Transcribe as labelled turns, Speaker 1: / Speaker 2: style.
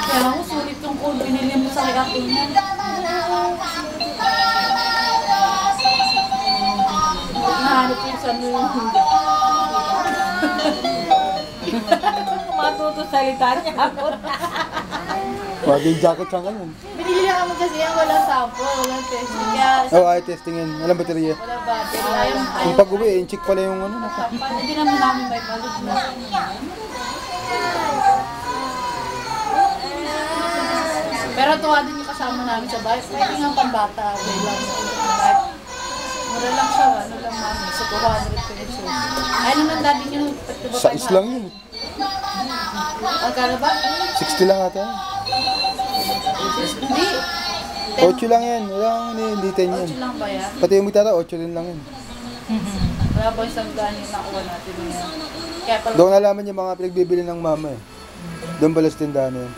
Speaker 1: Kaya ako, sulit yung code. Binili mo sa kaya ko niya. Nahanap yung sa nung hindi. Matuto salita niya ako.
Speaker 2: Bagay jacket saan ka nun?
Speaker 1: Binili na kami kasi yan, walang sample, walang testing. Kaya,
Speaker 2: Oo, ay testingin. Walang baterya.
Speaker 1: walang battery.
Speaker 2: Kung pag-uwi, check pala yung ano.
Speaker 1: Hindi naman namin may balot na. Pero tuwa din yung kasama namin sa bahay. Pwede nga pambata. Okay lang. Mura lang siya. Ano lang mami. So 200 pesos. Ay naman dati nyo.
Speaker 2: Sa islang yun.
Speaker 1: Magkano ba?
Speaker 2: 60 lang ata.
Speaker 1: Hindi.
Speaker 2: 8 lang yan. Hindi 10 yan.
Speaker 1: 8 lang ba yan?
Speaker 2: Pati yung mitata, 8 din lang yan.
Speaker 1: Wala po isang gani yung nakuha natin yan. Kaya pala.
Speaker 2: Doon nalaman yung mga pinagbibili ng mama eh. Doon pala sa tindahan na yan.